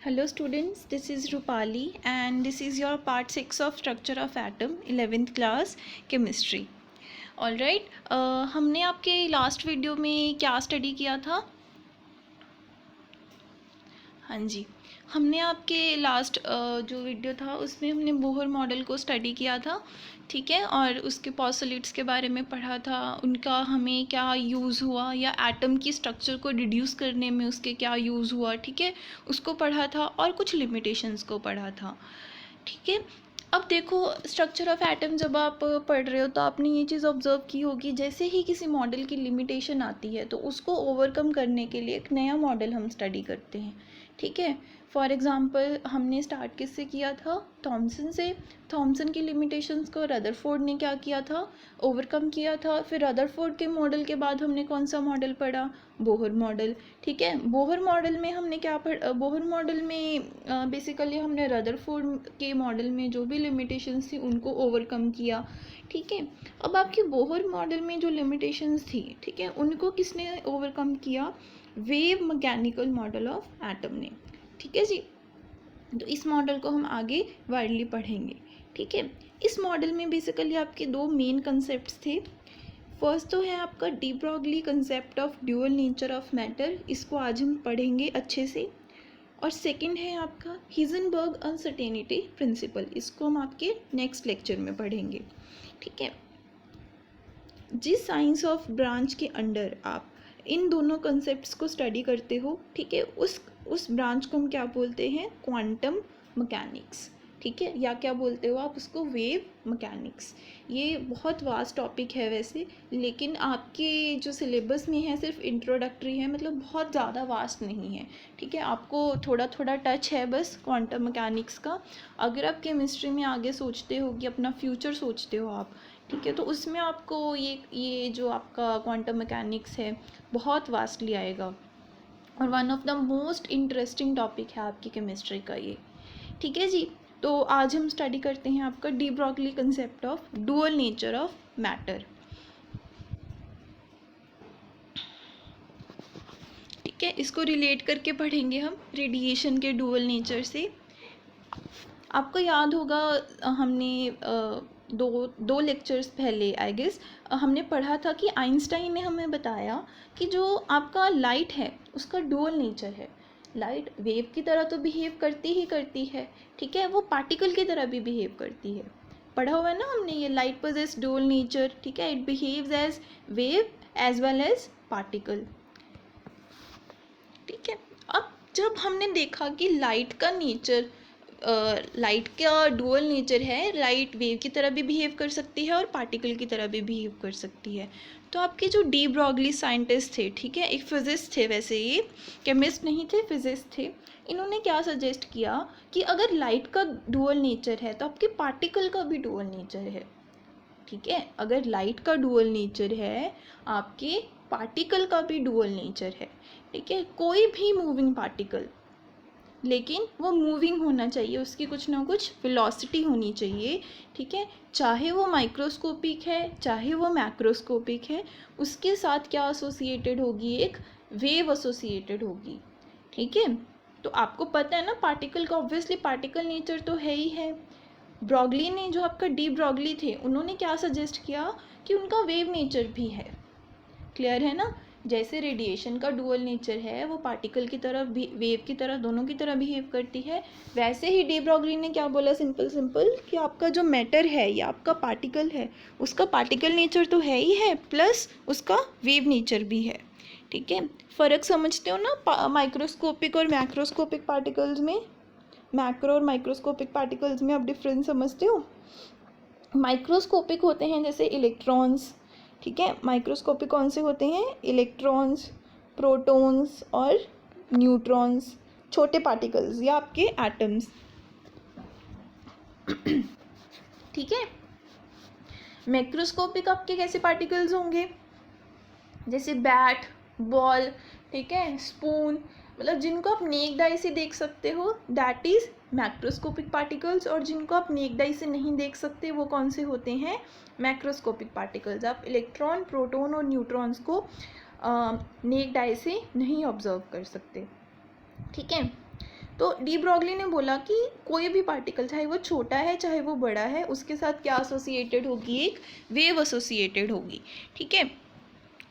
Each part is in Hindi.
Hello students, this is Rupali and this is your part 6 of structure of atom 11th class chemistry. Alright, हमने आपके लास्ट वीडियो में क्या स्टडी किया था? हाँ जी, हमने आपके लास्ट जो वीडियो था उसमें हमने बोहर मॉडल को स्टडी किया था, ठीक है, और उसके पॉस्टुलेट्स के बारे में पढ़ा था, उनका हमें क्या यूज़ हुआ या एटम की स्ट्रक्चर को डिड्यूस करने में उसके क्या यूज़ हुआ, ठीक है, उसको पढ़ा था और कुछ लिमिटेशंस को पढ़ा था, ठीक है। अब देखो, स्ट्रक्चर ऑफ एटम जब आप पढ़ रहे हो तो आपने ये चीज़ ऑब्जर्व की होगी, जैसे ही किसी मॉडल की लिमिटेशन आती है तो उसको ओवरकम करने के लिए एक नया मॉडल हम स्टडी करते हैं, ठीक है। फॉर एग्ज़ाम्पल हमने स्टार्ट किससे किया था? थॉमसन से। थॉमसन की लिमिटेशंस को रदरफोर्ड ने क्या किया था? ओवरकम किया था। फिर रदरफोर्ड के मॉडल के बाद हमने कौन सा मॉडल पढ़ा? बोहर मॉडल, ठीक है। बोहर मॉडल में हमने क्या पढ़ा? बोहर मॉडल में बेसिकली हमने रदरफोर्ड के मॉडल में जो भी लिमिटेशंस थी उनको ओवरकम किया, ठीक है। अब आपके बोहर मॉडल में जो लिमिटेशंस थी, ठीक है, उनको किसने ओवरकम किया? Wave mechanical model of atom ने, ठीक है जी। तो इस मॉडल को हम आगे वाइडली पढ़ेंगे, ठीक है। इस मॉडल में बेसिकली आपके दो मेन कंसेप्ट्स थे। फर्स्ट तो है आपका de Broglie concept of dual nature of matter, इसको आज हम पढ़ेंगे अच्छे से। और सेकंड है आपका हिजनबर्ग अनसर्टेनिटी प्रिंसिपल, इसको हम आपके नेक्स्ट लेक्चर में पढ़ेंगे, ठीक है। जिस साइंस ऑफ ब्रांच के अंडर आप इन दोनों कंसेप्ट्स को स्टडी करते हो, ठीक है, उस ब्रांच को हम क्या बोलते हैं? क्वांटम मैकेनिक्स, ठीक है, या क्या बोलते हो आप उसको? Wave mechanics. ये बहुत वास्ट टॉपिक है वैसे, लेकिन आपके जो सिलेबस में है सिर्फ इंट्रोडक्टरी है, मतलब बहुत ज़्यादा वास्ट नहीं है, ठीक है। आपको थोड़ा थोड़ा टच है बस क्वांटम मैकेनिक्स का। अगर आप केमिस्ट्री में आगे सोचते हो कि अपना फ्यूचर सोचते हो आप, ठीक है, तो उसमें आपको ये जो आपका क्वांटम मैकेनिक्स है बहुत वास्टली आएगा और one of the most interesting topic है आपकी केमिस्ट्री का ये, ठीक है जी। तो आज हम स्टडी करते हैं आपका de Broglie concept of dual nature of matter, ठीक है। इसको रिलेट करके पढ़ेंगे हम रेडिएशन के डुअल नेचर से। आपको याद होगा हमने दो लेक्चर्स पहले आई गेस हमने पढ़ा था कि आइंस्टाइन ने हमें बताया कि जो आपका लाइट है उसका डुअल नेचर है। लाइट वेव की तरह तो बिहेव करती है, ठीक है, वो पार्टिकल की तरह भी बिहेव करती है। पढ़ा हुआ है ना हमने ये, लाइट पोजेस डुअल नेचर, ठीक है, it behaves as wave as well as particle, ठीक है। अब जब हमने देखा कि लाइट का नेचर, लाइट का डुअल नेचर है, लाइट वेव की तरह भी बिहेव कर सकती है और पार्टिकल की तरह भी बिहेव कर सकती है, तो आपके जो डी ब्रॉगली साइंटिस्ट थे, ठीक है, एक फिजिस्ट थे, वैसे ये केमिस्ट नहीं थे, फिजिस्ट थे। इन्होंने क्या सजेस्ट किया कि अगर लाइट का डुअल नेचर है तो आपके पार्टिकल का भी डुअल नेचर है, ठीक है। अगर लाइट का डुअल नेचर है आपके पार्टिकल का भी डुअल नेचर है, ठीक है। कोई भी मूविंग पार्टिकल, लेकिन वो मूविंग होना चाहिए, उसकी कुछ ना कुछ वेलोसिटी होनी चाहिए, ठीक है। चाहे वो माइक्रोस्कोपिक है चाहे वो मैक्रोस्कोपिक है, उसके साथ क्या एसोसिएटेड होगी? एक वेव एसोसिएटेड होगी, ठीक है। तो आपको पता है ना पार्टिकल का, ऑब्वियसली पार्टिकल नेचर तो है ही है। ब्रॉगली ने, जो आपका डी ब्रॉगली थे, उन्होंने क्या सजेस्ट किया कि उनका वेव नेचर भी है। क्लियर है ना? जैसे रेडिएशन का डुअल नेचर है, वो पार्टिकल की तरह भी, वेव की तरह, दोनों की तरह बिहेव करती है, वैसे ही डी ब्रॉगली ने क्या बोला? सिंपल कि आपका जो मैटर है या आपका पार्टिकल है, उसका पार्टिकल नेचर तो है ही है, प्लस उसका वेव नेचर भी है, ठीक है। फ़र्क समझते हो ना माइक्रोस्कोपिक और मैक्रोस्कोपिक पार्टिकल्स में? मैक्रो और माइक्रोस्कोपिक पार्टिकल्स में आप डिफरेंस समझते हो? माइक्रोस्कोपिक होते हैं जैसे इलेक्ट्रॉन्स, ठीक है। माइक्रोस्कोपिक कौन से होते हैं? इलेक्ट्रॉन्स, प्रोटॉन्स और न्यूट्रॉन्स, छोटे पार्टिकल्स या आपके एटम्स, ठीक है। मैक्रोस्कोपिक आपके कैसे पार्टिकल्स होंगे? जैसे बैट, बॉल, ठीक है, स्पून, मतलब जिनको आप नेक्ड आई से देख सकते हो, दैट इज़ मैक्रोस्कोपिक पार्टिकल्स। और जिनको आप नेक्ड आई से नहीं देख सकते वो कौन से होते हैं? Macroscopic particles. आप इलेक्ट्रॉन, प्रोटॉन और न्यूट्रॉन्स को नेक्ड आई से नहीं ऑब्जर्व कर सकते, ठीक है। तो डी ब्रॉगली ने बोला कि कोई भी पार्टिकल, चाहे वो छोटा है चाहे वो बड़ा है, उसके साथ क्या एसोसिएटेड होगी, एक वेव एसोसिएटेड होगी, ठीक है।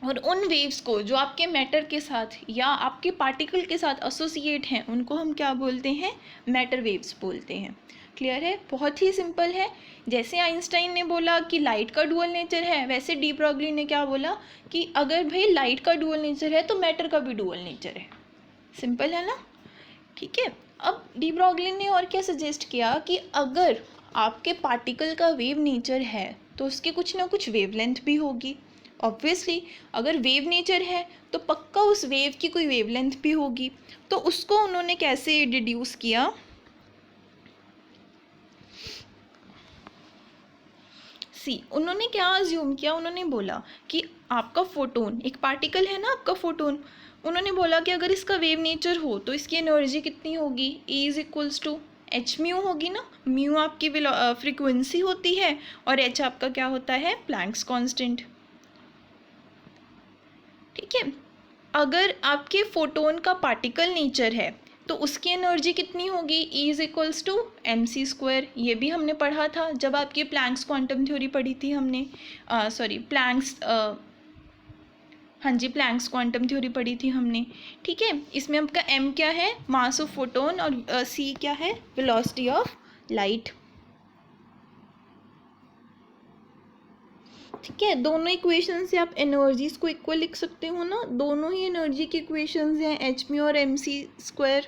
और उन वेव्स को जो आपके मैटर के साथ या आपके पार्टिकल के साथ एसोसिएट हैं, उनको हम क्या बोलते हैं, मैटर वेव्स बोलते हैं। क्लियर है, बहुत ही सिंपल है। जैसे आइंस्टाइन ने बोला कि लाइट का डुअल नेचर है, वैसे डी ब्रॉगली ने क्या बोला कि अगर भाई लाइट का डुअल नेचर है तो मैटर का भी डुअल नेचर है। सिंपल है ना, ठीक है। अब डी ब्रॉगली ने और क्या सजेस्ट किया कि अगर आपके पार्टिकल का वेव नेचर है तो उसकी कुछ ना कुछ वेवलेंथ भी होगी। ऑब्वियसली अगर वेव नेचर है तो पक्का उस वेव की कोई वेवलेंथ भी होगी। तो उसको उन्होंने कैसे डिड्यूस किया, उन्होंने क्या अज्यूम किया, उन्होंने बोला कि आपका फोटोन, एक पार्टिकल है ना आपका फोटोन, उन्होंने बोला कि अगर इसका वेव नेचर हो तो इसकी एनर्जी कितनी होगी, E is equals to H mu होगी ना। म्यू आपकी फ्रीक्वेंसी होती है और एच आपका क्या होता है, प्लैंक्स कांस्टेंट, ठीक है। अगर आपके फोटोन का पार्टिकल नेचर है तो उसकी एनर्जी कितनी होगी, E is equals to mc²। ये भी हमने पढ़ा था जब आपकी प्लैंक्स क्वांटम थ्योरी पढ़ी थी हमने, हाँ जी, प्लैंक्स क्वांटम थ्योरी पढ़ी थी हमने, ठीक है। इसमें आपका m क्या है, मास ऑफ फोटोन, और c क्या है, वेलोसिटी ऑफ लाइट, ठीक है। दोनों इक्वेशन से आप एनर्जीज को इक्वल लिख सकते हो ना, दोनों ही एनर्जी की इक्वेशंस हैं एच म्यू और mc²।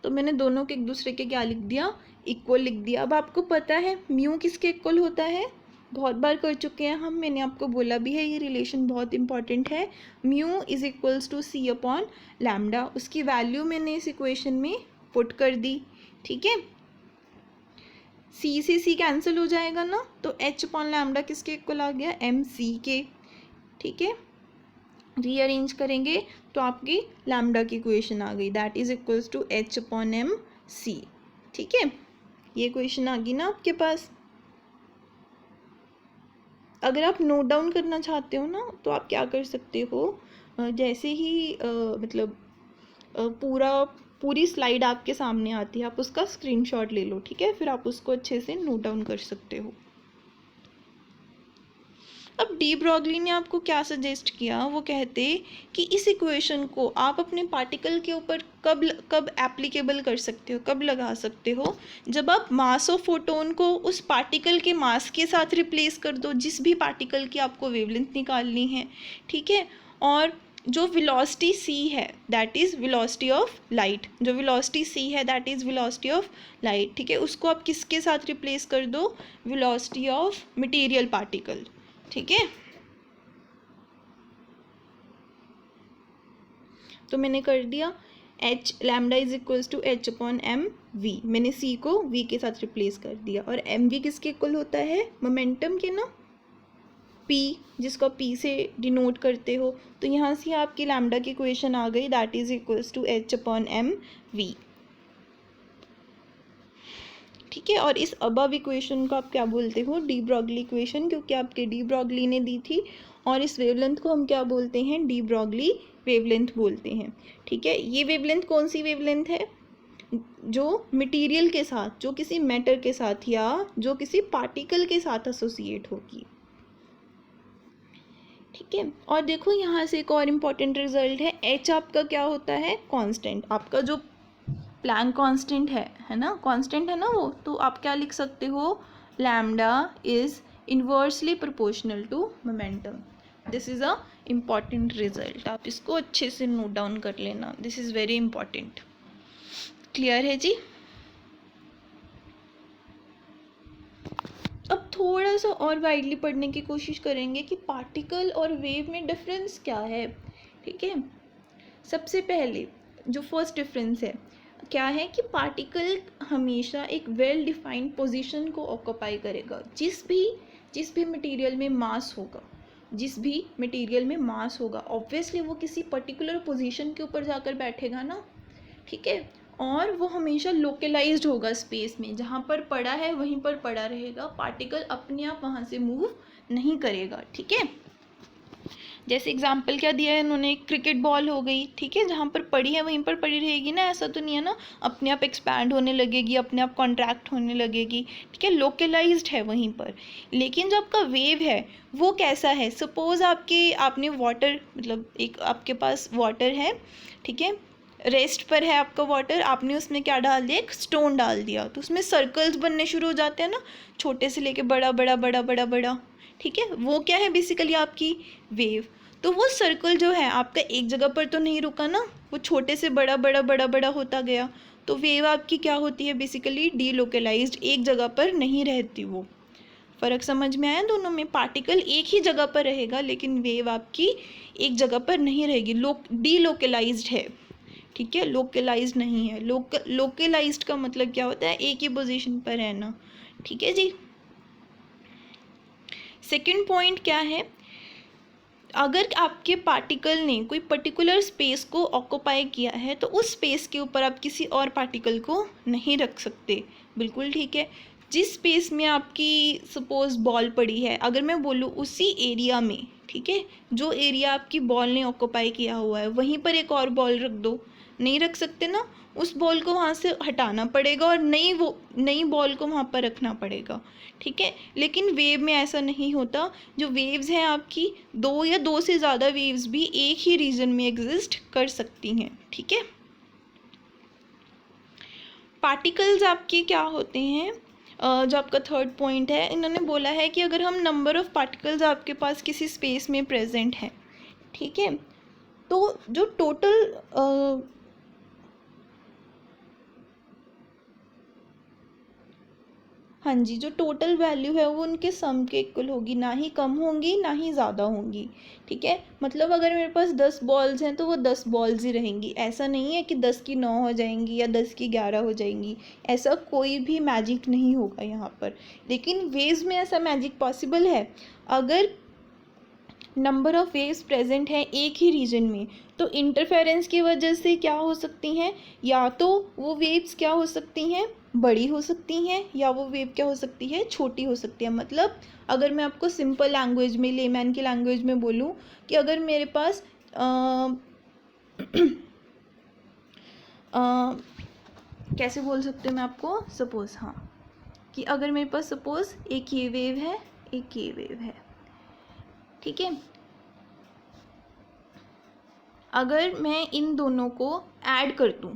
तो मैंने दोनों के एक दूसरे के क्या लिख दिया, इक्वल लिख दिया। अब आपको पता है म्यू किसके इक्वल होता है, बहुत बार कर चुके हैं हम, मैंने आपको बोला भी है, ये रिलेशन बहुत इंपॉर्टेंट है। Mu is equals to c upon lambda, उसकी वैल्यू मैंने इस इक्वेशन में पुट कर दी, ठीक है। c से c कैंसिल हो जाएगा ना, तो h अपॉन लैम्डा किसके इक्वल आ गया, mc के, ठीक है। रीअरेंज करेंगे तो आपकी लैम्डा की इक्वेशन आ गई, that is equals to h upon M C, ठीक है। ये इक्वेशन आ गई ना आपके पास। अगर आप नोट डाउन करना चाहते हो ना तो आप क्या कर सकते हो, जैसे ही पूरी स्लाइड आपके सामने आती है, आप उसका स्क्रीनशॉट ले लो, ठीक है, फिर आप उसको अच्छे से नोट डाउन कर सकते हो। अब डी ब्रॉगली ने आपको क्या सजेस्ट किया, वो कहते कि इस इक्वेशन को आप अपने पार्टिकल के ऊपर कब एप्लीकेबल कर सकते हो, कब लगा सकते हो, जब आप मास ऑफ फोटोन को उस पार्टिकल के मास के साथ रिप्लेस कर दो, जिस भी पार्टिकल की आपको वेवलेंथ निकालनी है, ठीक है। और जो वेलोसिटी c है that is velocity of light, जो वेलोसिटी c है that is velocity of light, ठीक है। उसको आप किसके साथ रिप्लेस कर दो, वेलोसिटी ऑफ मटेरियल पार्टिकल, ठीक है। तो मैंने कर दिया h lambda is equals to h upon M V, मैंने c को v के साथ रिप्लेस कर दिया, और एम वी किसके इक्वल होता है, मोमेंटम के ना, p, जिसको p से डिनोट करते हो। तो यहाँ से आपकी लैम्डा की इक्वेशन आ गई, that is equals to h upon M V, ठीक है। और इस अबव इक्वेशन को आप क्या बोलते हो, डी ब्रॉगली इक्वेशन, क्योंकि आपके डी ब्रॉगली ने दी थी, और इस वेवलेंथ को हम क्या बोलते हैं, डी ब्रॉगली वेवलेंथ बोलते हैं, ठीक है। ये वेवलेंथ कौन सी वेवलेंथ है, जो मटेरियल के साथ, जो किसी मैटर के साथ या जो किसी पार्टिकल के साथ एसोसिएट होगी, ठीक है। और देखो यहाँ से एक और इम्पॉर्टेंट रिजल्ट है, h आपका क्या होता है, कांस्टेंट, आपका जो प्लैंक कांस्टेंट है ना, कांस्टेंट है ना वो, तो आप क्या लिख सकते हो, lambda is inversely proportional to momentum. This is a important result, आप इसको अच्छे से नोट डाउन कर लेना, this is very important. Clear है जी। अब थोड़ा सा और वाइडली पढ़ने की कोशिश करेंगे कि पार्टिकल और वेव में डिफरेंस क्या है, ठीक है। सबसे पहले जो फर्स्ट डिफरेंस है क्या है कि पार्टिकल हमेशा एक वेल डिफाइंड पोजीशन को ऑक्यूपाई करेगा, जिस भी मटेरियल में मास होगा, जिस भी मटेरियल में मास होगा, ऑब्वियसली वो किसी पर्टिकुलर पोजीशन के ऊपर जाकर बैठेगा ना, ठीक है। और वो हमेशा लोकलाइज्ड होगा स्पेस में, जहाँ पर पड़ा है वहीं पर पड़ा रहेगा, पार्टिकल अपने आप वहाँ से मूव नहीं करेगा, ठीक है। जैसे एग्जाम्पल क्या दिया है इन्होंने, क्रिकेट बॉल हो गई, ठीक है, जहाँ पर पड़ी है वहीं पर पड़ी रहेगी ना, ऐसा तो नहीं है ना अपने आप एक्सपैंड होने लगेगी, अपने आप कॉन्ट्रैक्ट होने लगेगी, ठीक है, लोकलाइज्ड है वहीं पर। लेकिन जो आपका वेव है वो कैसा है, सपोज आपने वाटर, मतलब एक आपके पास वाटर है, ठीक है, रेस्ट पर है आपका वाटर, आपने उसमें क्या डाल दिया, एक स्टोन डाल दिया, तो उसमें सर्कल्स बनने शुरू हो जाते हैं ना, छोटे से लेके बड़ा बड़ा बड़ा बड़ा बड़ा, ठीक है, वो क्या है बेसिकली आपकी वेव। तो वो सर्कल जो है आपका एक जगह पर तो नहीं रुका ना, वो छोटे से बड़ा बड़ा बड़ा बड़ा होता गया, तो वेव आपकी क्या होती है बेसिकली, डीलोकलाइज्ड, एक जगह पर नहीं रहती वो। फ़र्क समझ में आया दोनों में, पार्टिकल एक ही जगह पर रहेगा लेकिन वेव आपकी एक जगह पर नहीं रहेगी, डीलोकलाइज्ड है, ठीक है, लोकलाइज्ड नहीं है। लोकलाइज्ड का मतलब क्या होता है, एक ही पोजीशन पर रहना, ठीक है जी। सेकंड पॉइंट क्या है, अगर आपके पार्टिकल ने कोई पर्टिकुलर स्पेस को ऑक्यूपाई किया है तो उस स्पेस के ऊपर आप किसी और पार्टिकल को नहीं रख सकते, बिल्कुल ठीक है। जिस स्पेस में आपकी सपोज बॉल पड़ी है, अगर मैं बोलूँ उसी एरिया में, ठीक है, जो एरिया आपकी बॉल ने ऑक्यूपाई किया हुआ है वहीं पर एक और बॉल रख दो, नहीं रख सकते ना, उस बॉल को वहाँ से हटाना पड़ेगा और नई बॉल को वहाँ पर रखना पड़ेगा, ठीक है। लेकिन वेव में ऐसा नहीं होता, जो वेव्स हैं आपकी, दो या दो से ज़्यादा वेव्स भी एक ही रीजन में एग्जिस्ट कर सकती हैं, ठीक है। पार्टिकल्स आपके क्या होते हैं, जो आपका थर्ड पॉइंट है, इन्होंने बोला है कि अगर हम नंबर ऑफ़ पार्टिकल्स आपके पास किसी स्पेस में प्रेजेंट है, ठीक है, तो जो टोटल हाँ जी, जो टोटल वैल्यू है वो उनके सम के इक्वल होगी, ना ही कम होंगी ना ही ज़्यादा होंगी, ठीक है। मतलब अगर मेरे पास 10 बॉल्स हैं तो वो 10 बॉल्स ही रहेंगी, ऐसा नहीं है कि 10 की 9 हो जाएंगी या 10 की 11 हो जाएंगी, ऐसा कोई भी मैजिक नहीं होगा यहाँ पर। लेकिन वेव्स में ऐसा मैजिक पॉसिबल है, अगर नंबर ऑफ़ वेव्स प्रेजेंट हैं एक ही रीजन में, तो इंटरफेरेंस की वजह से क्या हो सकती हैं, या तो वो वेव्स क्या हो सकती हैं, बड़ी हो सकती हैं, या वो वेव क्या हो सकती है, छोटी हो सकती है। मतलब अगर मैं आपको सिंपल लैंग्वेज में, लेमैन की लैंग्वेज में बोलूँ कि अगर मेरे पास कैसे बोल सकते हो मैं आपको, सपोज़ हाँ, कि अगर मेरे पास सपोज़ एक ये वेव है, एक ये वेव है, ठीक है, अगर मैं इन दोनों को ऐड कर दूं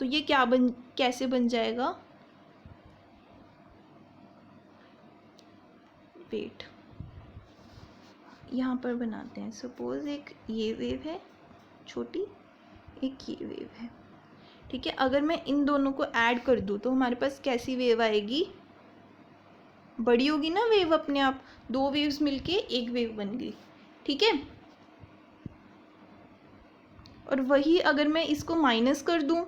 तो ये कैसे बन जाएगा, वेट, यहाँ पर बनाते हैं, सपोज एक ये वेव है छोटी, एक ये वेव है, ठीक है, अगर मैं इन दोनों को ऐड कर दूं तो हमारे पास कैसी वेव आएगी, बड़ी होगी ना वेव अपने आप, दो वेव्स मिलके एक वेव बन गई, ठीक है। और वही अगर मैं इसको माइनस कर दूं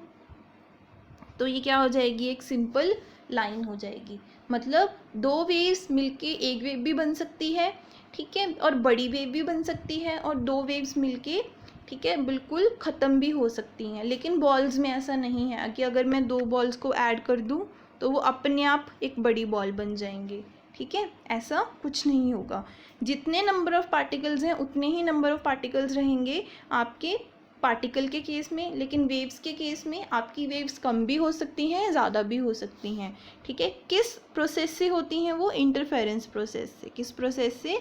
तो ये क्या हो जाएगी, एक सिंपल लाइन हो जाएगी। मतलब दो वेव्स मिलके एक वेव भी बन सकती है, ठीक है, और बड़ी वेव भी बन सकती है, और दो वेव्स मिलके, ठीक है, बिल्कुल ख़त्म भी हो सकती हैं। लेकिन बॉल्स में ऐसा नहीं है कि अगर मैं दो बॉल्स को ऐड कर दूं तो वो अपने आप एक बड़ी बॉल बन जाएंगे, ठीक है, ऐसा कुछ नहीं होगा। जितने नंबर ऑफ़ पार्टिकल्स हैं उतने ही नंबर ऑफ़ पार्टिकल्स रहेंगे आपके पार्टिकल के केस में, लेकिन वेव्स के केस में आपकी वेव्स कम भी हो सकती हैं, ज़्यादा भी हो सकती हैं, ठीक है। किस प्रोसेस से होती हैं वो, इंटरफेरेंस प्रोसेस से। किस प्रोसेस से,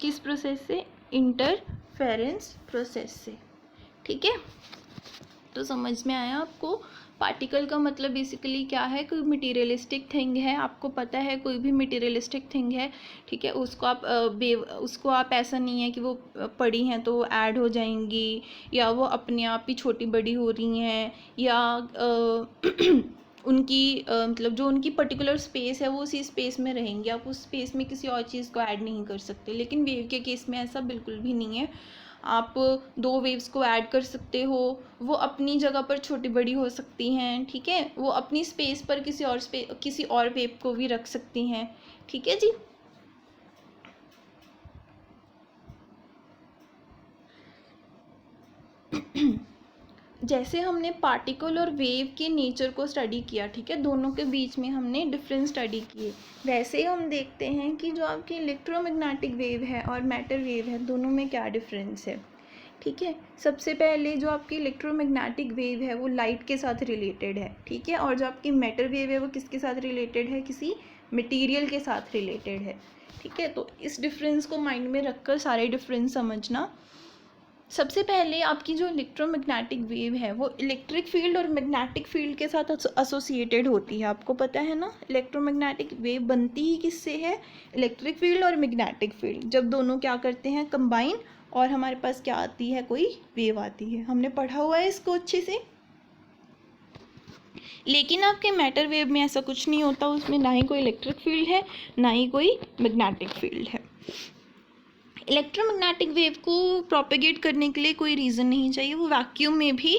किस प्रोसेस से, इंटरफेरेंस प्रोसेस से, ठीक है। तो समझ में आया आपको, पार्टिकल का मतलब बेसिकली क्या है, कोई मटेरियलिस्टिक थिंग है, आपको पता है कोई भी मटेरियलिस्टिक थिंग है, ठीक है, उसको आप ऐसा नहीं है कि वो पड़ी हैं तो ऐड हो जाएंगी, या वो अपने आप ही छोटी बड़ी हो रही हैं, या उनकी मतलब जो उनकी पर्टिकुलर स्पेस है वो उसी स्पेस में रहेंगी, आप उस स्पेस में किसी और चीज़ को ऐड नहीं कर सकते। लेकिन वेव के केस में ऐसा बिल्कुल भी नहीं है, आप दो वेव्स को ऐड कर सकते हो, वो अपनी जगह पर छोटी बड़ी हो सकती हैं, ठीक है, वो अपनी स्पेस पर किसी और वेव को भी रख सकती हैं, ठीक है जी। जैसे हमने पार्टिकल और वेव के नेचर को स्टडी किया, ठीक है, दोनों के बीच में हमने डिफरेंस स्टडी किए, वैसे ही हम देखते हैं कि जो आपकी इलेक्ट्रोमैग्नेटिक वेव है और मैटर वेव है, दोनों में क्या डिफरेंस है। ठीक है, सबसे पहले जो आपकी इलेक्ट्रोमैग्नेटिक वेव है वो लाइट के साथ रिलेटेड है, ठीक है, और जो आपकी मैटर वेव है वो किसके साथ रिलेटेड है, किसी मटेरियल के साथ रिलेटेड है। ठीक है, तो इस डिफरेंस को माइंड में रखकर सारे डिफरेंस समझना। सबसे पहले आपकी जो इलेक्ट्रोमैग्नेटिक वेव है वो इलेक्ट्रिक फील्ड और मैग्नेटिक फील्ड के साथ एसोसिएटेड होती है, आपको पता है ना। इलेक्ट्रोमैग्नेटिक वेव बनती ही किससे है, इलेक्ट्रिक फील्ड और मैग्नेटिक फील्ड, जब दोनों क्या करते हैं, कंबाइन, और हमारे पास क्या आती है, कोई वेव आती है। हमने पढ़ा हुआ है इसको अच्छे से। लेकिन आपके मैटर वेव में ऐसा कुछ नहीं होता, उसमें ना ही कोई इलेक्ट्रिक फील्ड है ना ही कोई मैग्नेटिक फील्ड है। इलेक्ट्रोमैग्नेटिक वेव को प्रोपेगेट करने के लिए कोई रीज़न नहीं चाहिए, वो वैक्यूम में भी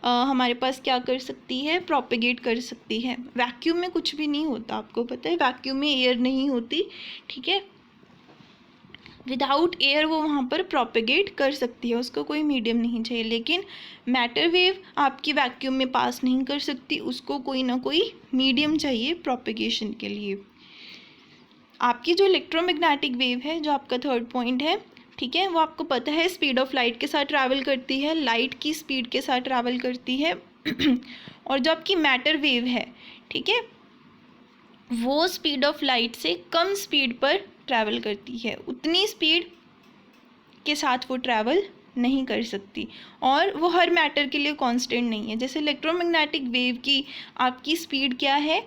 हमारे पास क्या कर सकती है, प्रोपेगेट कर सकती है। वैक्यूम में कुछ भी नहीं होता, आपको पता है, वैक्यूम में एयर नहीं होती, ठीक है, विदाउट एयर वो वहाँ पर प्रोपेगेट कर सकती है, उसको कोई मीडियम नहीं चाहिए। लेकिन मैटर वेव आपकी वैक्यूम में पास नहीं कर सकती, उसको कोई ना कोई मीडियम चाहिए प्रोपेगेशन के लिए। आपकी जो इलेक्ट्रोमैग्नेटिक वेव है, जो आपका थर्ड पॉइंट है, ठीक है, वो आपको पता है स्पीड ऑफ लाइट के साथ ट्रैवल करती है, लाइट की स्पीड के साथ ट्रैवल करती है। और जो आपकी मैटर वेव है, ठीक है, वो स्पीड ऑफ लाइट से कम स्पीड पर ट्रैवल करती है, उतनी स्पीड के साथ वो ट्रैवल नहीं कर सकती, और वो हर मैटर के लिए कांस्टेंट नहीं है। जैसे इलेक्ट्रोमैग्नेटिक वेव की आपकी स्पीड क्या है,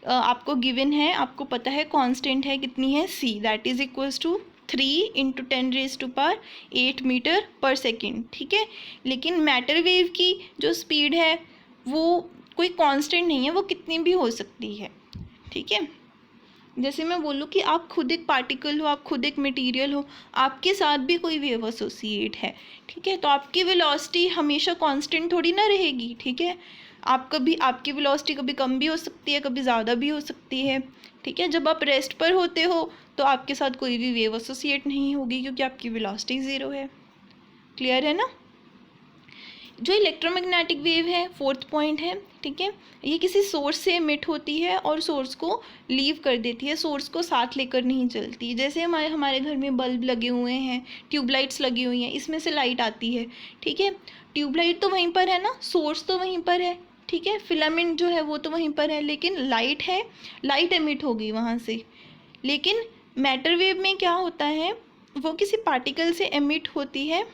आपको गिवन है, आपको पता है कांस्टेंट है, कितनी है, c, that is equals to 3 × 10⁸ metre पर सेकेंड, ठीक है। लेकिन मैटर वेव की जो स्पीड है वो कोई कांस्टेंट नहीं है, वो कितनी भी हो सकती है, ठीक है। जैसे मैं बोलूँ कि आप खुद एक पार्टिकल हो, आप खुद एक मटेरियल हो, आपके साथ भी कोई वेव एसोसिएट है, ठीक है, तो आपकी वेलोसिटी हमेशा कांस्टेंट थोड़ी ना रहेगी, ठीक है। आप कभी, आपकी वेलोसिटी कभी कम भी हो सकती है, कभी ज़्यादा भी हो सकती है, ठीक है। जब आप रेस्ट पर होते हो तो आपके साथ कोई भी वेव एसोसिएट नहीं होगी, क्योंकि आपकी वेलोसिटी ज़ीरो है। क्लियर है ना। जो इलेक्ट्रोमैग्नेटिक वेव है, फोर्थ पॉइंट है, ठीक है, ये किसी सोर्स से एमिट होती है और सोर्स को लीव कर देती है, सोर्स को साथ लेकर नहीं चलती। जैसे हमारे घर में बल्ब लगे हुए हैं, ट्यूबलाइट्स लगी हुई हैं, इसमें से लाइट आती है, ठीक है, ट्यूबलाइट तो वहीं पर है ना, सोर्स तो वहीं पर है, ठीक है, फिलामेंट जो है वो तो वहीं पर है, लेकिन लाइट है, लाइट एमिट होगी वहाँ से। लेकिन मैटर वेव में क्या होता है, वो किसी पार्टिकल से एमिट होती है,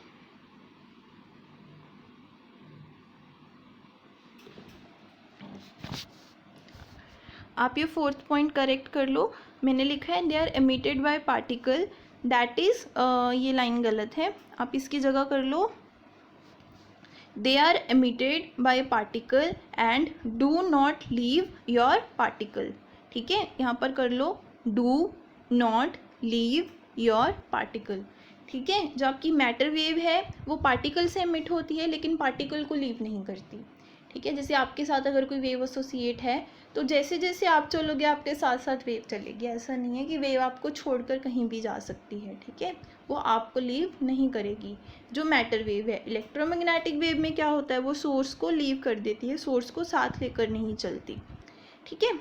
आप ये फोर्थ पॉइंट करेक्ट कर लो। मैंने लिखा है they are emitted by particle, that is, ये लाइन गलत है, आप इसकी जगह कर लो they are emitted by particle and do not leave your particle, ठीक है, यहाँ पर कर लो do not leave your particle, ठीक है। जो आपकी मैटर वेव है वो पार्टिकल से एमिट होती है, लेकिन पार्टिकल को लीव नहीं करती, ठीक है। जैसे आपके साथ अगर कोई वेव एसोसिएट है तो जैसे जैसे आप चलोगे आपके साथ साथ वेव चलेगी, ऐसा नहीं है कि वेव आपको छोड़कर कहीं भी जा सकती है, ठीक है, वो आपको लीव नहीं करेगी। जो मैटर वेव है, इलेक्ट्रोमैग्नेटिक वेव में क्या होता है, वो सोर्स को लीव कर देती है, सोर्स को साथ लेकर नहीं चलती, ठीक है।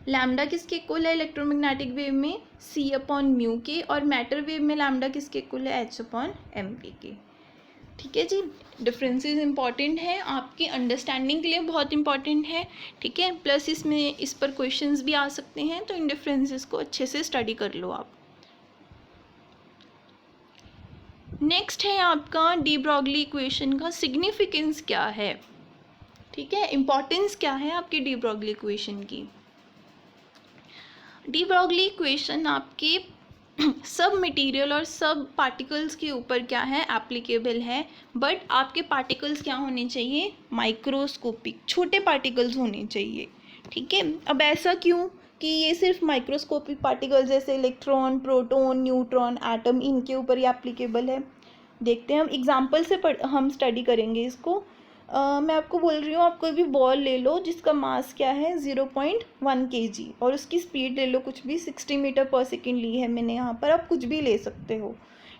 लैम्डा किसके इक्वल है इलेक्ट्रोमैग्नेटिक वेव में, c/μ के, और मैटर वेव में लैम्डा किसके इक्वल है, h/mv के, ठीक है जी। डिफरेंसेस इंपॉर्टेंट है, आपकी अंडरस्टैंडिंग के लिए बहुत इंपॉर्टेंट है, ठीक है, प्लस इसमें इस पर क्वेश्चंस भी आ सकते हैं, तो इन डिफरेंसेस को अच्छे से स्टडी कर लो आप। नेक्स्ट है आपका डी ब्रॉगली इक्वेशन का सिग्निफिकेंस क्या है, ठीक है, इंपॉर्टेंस क्या है आपकी डी ब्रॉगली इक्वेशन की। डी ब्रॉगली इक्वेशन आपके सब मटेरियल और सब पार्टिकल्स के ऊपर क्या है, एप्लीकेबल है, बट आपके पार्टिकल्स क्या होने चाहिए, माइक्रोस्कोपिक, छोटे पार्टिकल्स होने चाहिए, ठीक है। अब ऐसा क्यों कि ये सिर्फ माइक्रोस्कोपिक पार्टिकल्स जैसे इलेक्ट्रॉन, प्रोटॉन, न्यूट्रॉन, एटम, इनके ऊपर ही एप्लीकेबल है। देखते हैं हम एग्जाम्पल से हम स्टडी करेंगे इसको। मैं आपको बोल रही हूँ, आप कोई भी बॉल ले लो जिसका मास क्या है 0.1 kg, और उसकी स्पीड ले लो कुछ भी, 60 मीटर पर सेकेंड ली है मैंने यहाँ पर, आप कुछ भी ले सकते हो,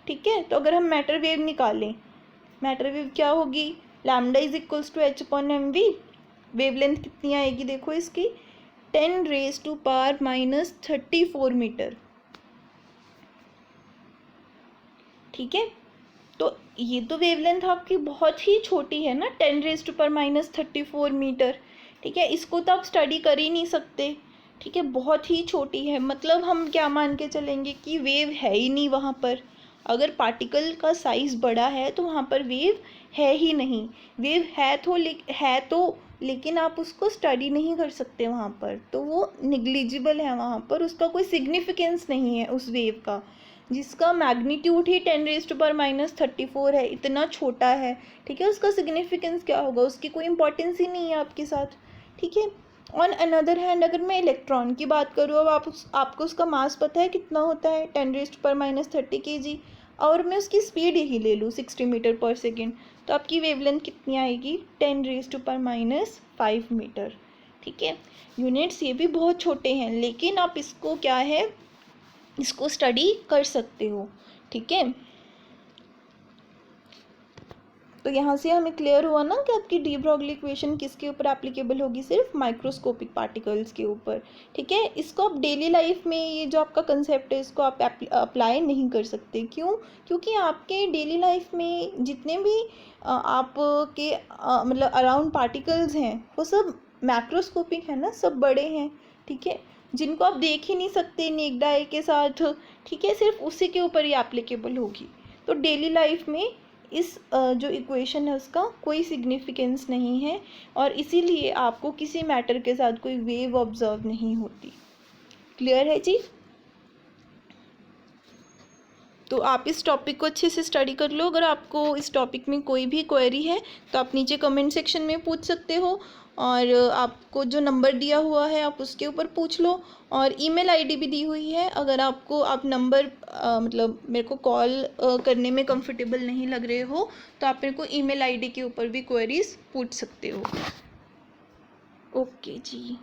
ठीक है। तो अगर हम मैटर वेव निकालें, मैटर वेव क्या होगी, lambda is equals to h/mv। Wavelength कितनी आएगी देखो इसकी, 10⁻⁻34 मीटर। ठीक है, तो ये तो वेवलेंथ आपकी बहुत ही छोटी है ना, 10⁻⁻34 मीटर। ठीक है, इसको तो आप स्टडी कर ही नहीं सकते। ठीक है, बहुत ही छोटी है, मतलब हम क्या मान के चलेंगे कि वेव है ही नहीं वहाँ पर। अगर पार्टिकल का साइज़ बड़ा है तो वहाँ पर वेव है ही नहीं। वेव है तो लेकिन आप उसको स्टडी नहीं कर सकते वहाँ पर, तो वो निग्लिजिबल है वहाँ पर, उसका कोई सिग्निफिकेंस नहीं है उस वेव का, जिसका मैग्नीट्यूड ही 10⁻⁻34 है, इतना छोटा है। ठीक है, उसका सिग्निफिकेंस क्या होगा, उसकी कोई इंपॉर्टेंस ही नहीं है आपके साथ। ठीक है, ऑन अनदर हैंड अगर मैं इलेक्ट्रॉन की बात करूँ, अब आपको उसका मास पता है कितना होता है, 10⁻30 kg, और मैं उसकी स्पीड यही ले लूँ 60 मीटर पर सेकेंड, तो आपकी वेवलेंथ कितनी आएगी, 10⁻⁵ मीटर। ठीक है, यूनिट्स ये भी बहुत छोटे हैं, लेकिन आप इसको क्या है, इसको स्टडी कर सकते हो। ठीक है, तो यहाँ से हमें क्लियर हुआ ना कि आपकी डी ब्रॉगली इक्वेशन किसके ऊपर एप्लीकेबल होगी, सिर्फ माइक्रोस्कोपिक पार्टिकल्स के ऊपर। ठीक है, इसको आप डेली लाइफ में, ये जो आपका कंसेप्ट है, इसको आप अप्लाई नहीं कर सकते। क्यों? क्योंकि आपके डेली लाइफ में जितने भी आपके मतलब अराउंड पार्टिकल्स हैं, वो सब मैक्रोस्कोपिक है ना, सब बड़े हैं। ठीक है, जिनको आप देख ही नहीं सकते नेक्ड आई के साथ। ठीक है, सिर्फ उसी के ऊपर ही एप्लीकेबल होगी। तो डेली लाइफ में इस जो इक्वेशन है उसका कोई सिग्निफिकेंस नहीं है, और इसीलिए आपको किसी मैटर के साथ कोई वेव ऑब्जर्व नहीं होती। क्लियर है जी? तो आप इस टॉपिक को अच्छे से स्टडी कर लो। अगर आपको इस टॉपिक में कोई भी क्वेरी है तो आप नीचे कमेंट सेक्शन में पूछ सकते हो, और आपको जो नंबर दिया हुआ है आप उसके ऊपर पूछ लो, और ईमेल आईडी भी दी हुई है। अगर आपको आप नंबर मतलब मेरे को कॉल करने में कंफर्टेबल नहीं लग रहे हो तो आप मेरे को ईमेल आईडी के ऊपर भी क्वेरीज पूछ सकते हो। ओके जी।